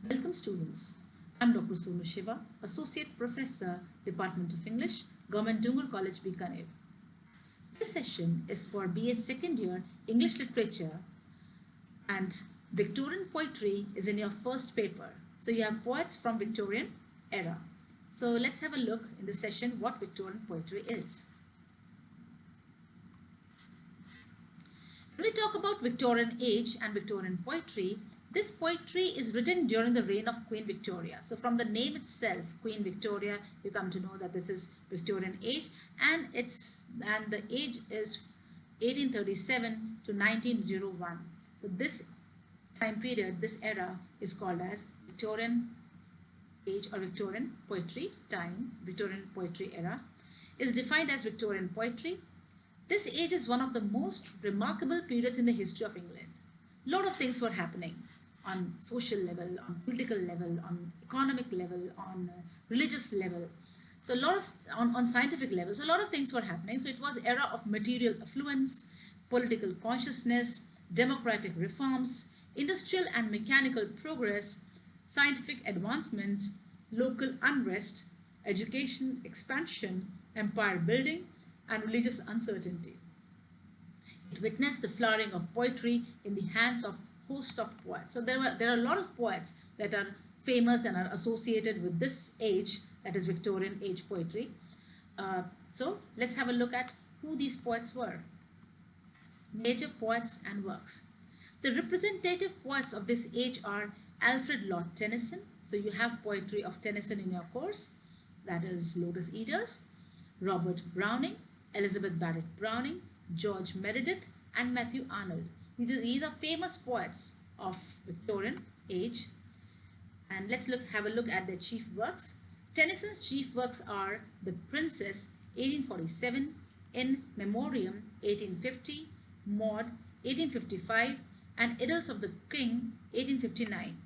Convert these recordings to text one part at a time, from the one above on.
Welcome students. I'm Dr. Sonu Shiva, Associate Professor, Department of English, Government Dungur College, Bikaner. This session is for BA second year English Literature, and Victorian poetry is in your first paper. So you have poets from Victorian era. So let's have a look in this session what Victorian poetry is. When we talk about Victorian age and Victorian poetry, this poetry is written during the reign of Queen Victoria. So from the name itself, Queen Victoria, you come to know that this is Victorian age, and the age is 1837 to 1901. So this time period, this era is called as Victorian age or Victorian poetry time. Victorian poetry era is defined as Victorian poetry. This age is one of the most remarkable periods in the history of England. A lot of things were happening on social level, on political level, on economic level, on religious level. So a lot of, on scientific level, so a lot of things were happening. So it was era of material affluence, political consciousness, democratic reforms, industrial and mechanical progress, scientific advancement, local unrest, education expansion, empire building, and religious uncertainty. It witnessed the flowering of poetry in the hands of host of poets. So there are a lot of poets that are famous and are associated with this age, that is Victorian age poetry. So let's have a look at who these poets were. Major poets and works. The representative poets of this age are Alfred Lord Tennyson. So you have poetry of Tennyson in your course, that is Lotus Eaters. Robert Browning, Elizabeth Barrett Browning, George Meredith, and Matthew Arnold. These are famous poets of Victorian age. And let's have a look at their chief works. Tennyson's chief works are The Princess, 1847, In Memoriam, 1850, Maud, 1855, and Idylls of the King, 1859.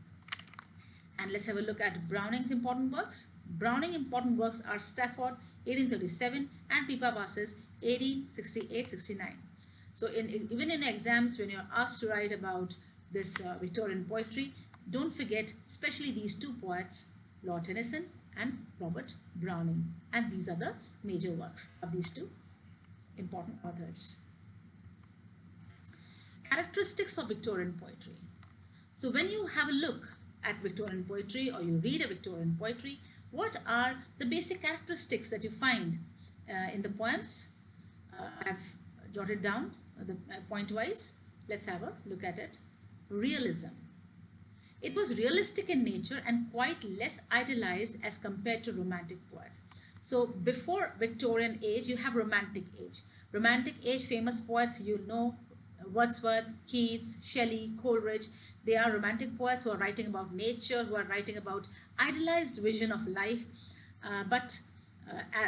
And let's have a look at Browning's important works. Browning's important works are Stafford, 1837, and Pippa Passes, 1868-69. So even in exams, when you're asked to write about this Victorian poetry, don't forget especially these two poets, Lord Tennyson and Robert Browning. And these are the major works of these two important authors. Characteristics of Victorian poetry. So when you have a look at Victorian poetry or you read a Victorian poetry, what are the basic characteristics that you find in the poems? I've jotted down the point-wise. Let's have a look at it. Realism. It was realistic in nature and quite less idealized as compared to romantic poets. So before Victorian age, you have romantic age. Romantic age, famous poets, you know, Wordsworth, Keats, Shelley, Coleridge. They are romantic poets who are writing about nature, who are writing about idealized vision of life. But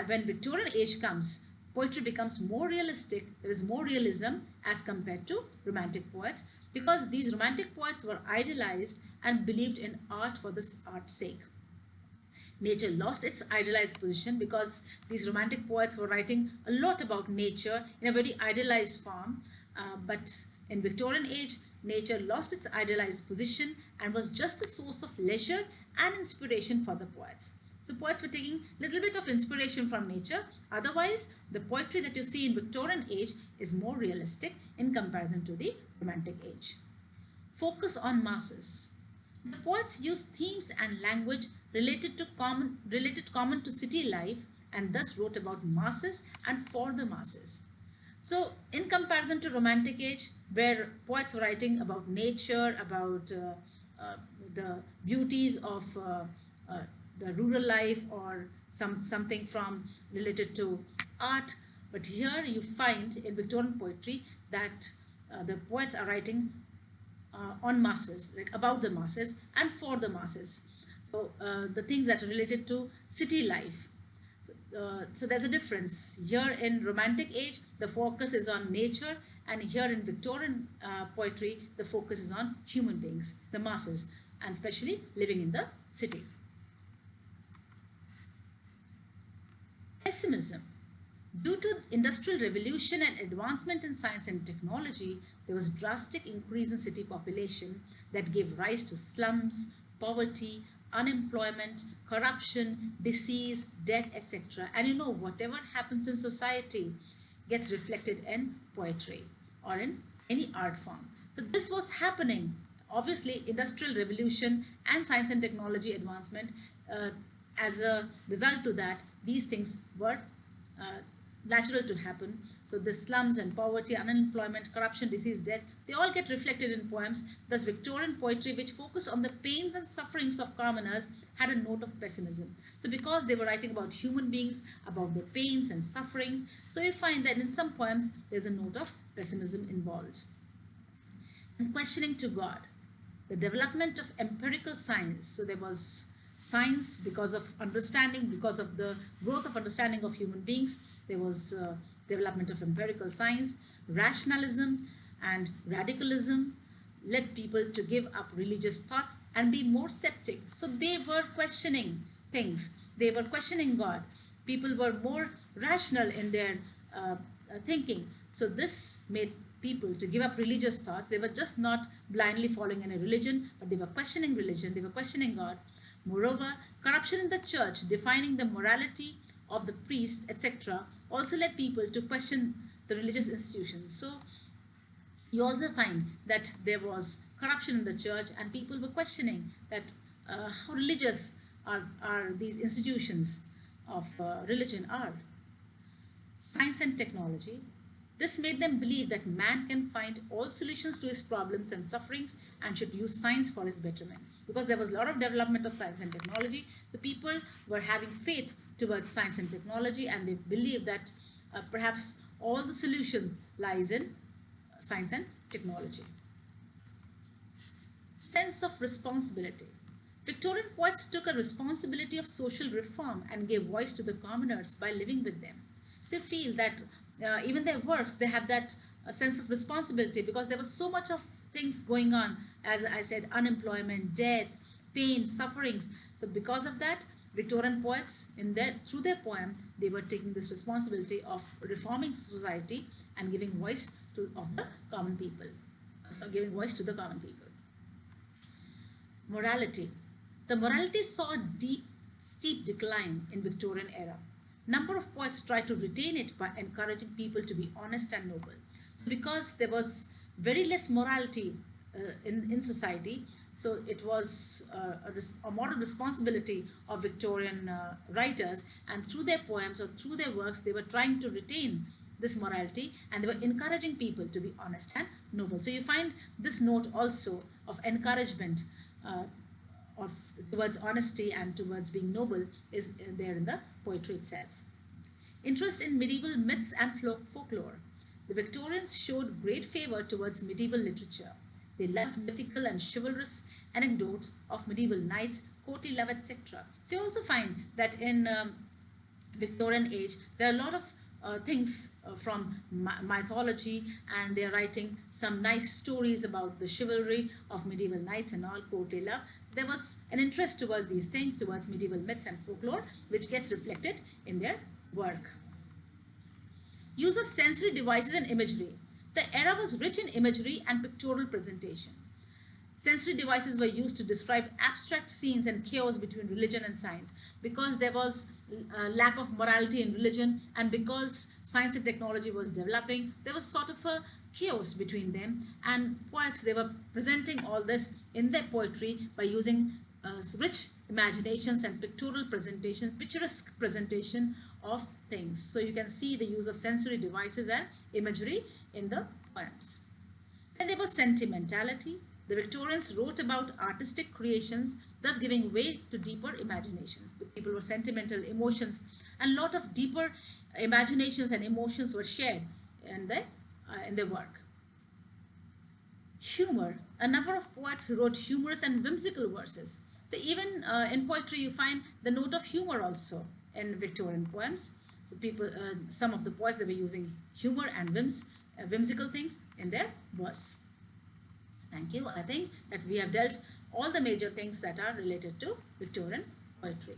when Victorian age comes, poetry becomes more realistic. There is more realism as compared to romantic poets, because these romantic poets were idealized and believed in art for this art's sake. Nature lost its idealized position because these romantic poets were writing a lot about nature in a very idealized form. But in Victorian age, nature lost its idealized position and was just a source of leisure and inspiration for the poets. So poets were taking a little bit of inspiration from nature. Otherwise, the poetry that you see in Victorian age is more realistic in comparison to the romantic age. Focus on masses. The poets used themes and language related common to city life, and thus wrote about masses and for the masses. So in comparison to romantic age, where poets were writing about nature, about the beauties of the rural life, or something from related to art, but here you find in Victorian poetry that the poets are writing on masses, like about the masses and for the masses. So the things that are related to city life. So there's a difference. Here in romantic age, the focus is on nature, and here in Victorian poetry, the focus is on human beings, the masses, and especially living in the city. Pessimism. Due to industrial revolution and advancement in science and technology, there was drastic increase in city population that gave rise to slums, poverty, unemployment, corruption, disease, death, etc. And you know, whatever happens in society gets reflected in poetry or in any art form. So this was happening. Obviously, industrial revolution and science and technology advancement, as a result to that, these things were uh, natural to happen. So the slums and poverty, unemployment, corruption, disease, death, they all get reflected in poems. Thus, Victorian poetry, which focused on the pains and sufferings of commoners, had a note of pessimism. So because they were writing about human beings, about their pains and sufferings, so you find that in some poems, there's a note of pessimism involved. And questioning to God, the development of empirical science. So there was science because of understanding, because of the growth of understanding of human beings. There was development of empirical science. Rationalism and radicalism led people to give up religious thoughts and be more skeptic. So they were questioning things. They were questioning God. People were more rational in their thinking. So this made people to give up religious thoughts. They were just not blindly following any religion, but they were questioning religion. They were questioning God. Moreover, corruption in the church, defining the morality of the priest, etc., also led people to question the religious institutions. So you also find that there was corruption in the church and people were questioning that how religious are these institutions of religion are. Science and technology. This made them believe that man can find all solutions to his problems and sufferings and should use science for his betterment. Because there was a lot of development of science and technology, the people were having faith towards science and technology, and they believed that perhaps all the solutions lies in science and technology. Sense of responsibility. Victorian poets took a responsibility of social reform and gave voice to the commoners by living with them. So you feel that even their works, they have that sense of responsibility because there was so much of things going on, as I said, unemployment, death, pain, sufferings. So because of that, Victorian poets, through their poem, they were taking this responsibility of reforming society and giving voice to the common people. So giving voice to the common people. Morality. The morality saw a steep decline in Victorian era. Number of poets tried to retain it by encouraging people to be honest and noble. So because there was very less morality in society, so it was a moral responsibility of Victorian writers, and through their poems or through their works, they were trying to retain this morality and they were encouraging people to be honest and noble. So you find this note also of encouragement towards honesty and towards being noble is there in the poetry itself. Interest in medieval myths and folklore. The Victorians showed great favor towards medieval literature. They loved mythical and chivalrous anecdotes of medieval knights, courtly love, etc. So you also find that in Victorian age, there are a lot of things from mythology, and they're writing some nice stories about the chivalry of medieval knights and all, courtly love. There was an interest towards these things, towards medieval myths and folklore, which gets reflected in their work. Use of sensory devices and imagery. The era was rich in imagery and pictorial presentation. Sensory devices were used to describe abstract scenes and chaos between religion and science. Because there was a lack of morality in religion, and because science and technology was developing, there was sort of a chaos between them, and poets, they were presenting all this in their poetry by using rich imaginations and pictorial presentations, picturesque presentation of things. So you can see the use of sensory devices and imagery in the poems. Then there was sentimentality. The Victorians wrote about artistic creations, thus giving way to deeper imaginations. The people were sentimental, emotions, and a lot of deeper imaginations and emotions were shared in their work. Humor. A number of poets wrote humorous and whimsical verses. So even in poetry, you find the note of humor also in Victorian poems. So some of the poets, they were using humor and whimsical things in their verse. Thank you. I think that we have dealt all the major things that are related to Victorian poetry.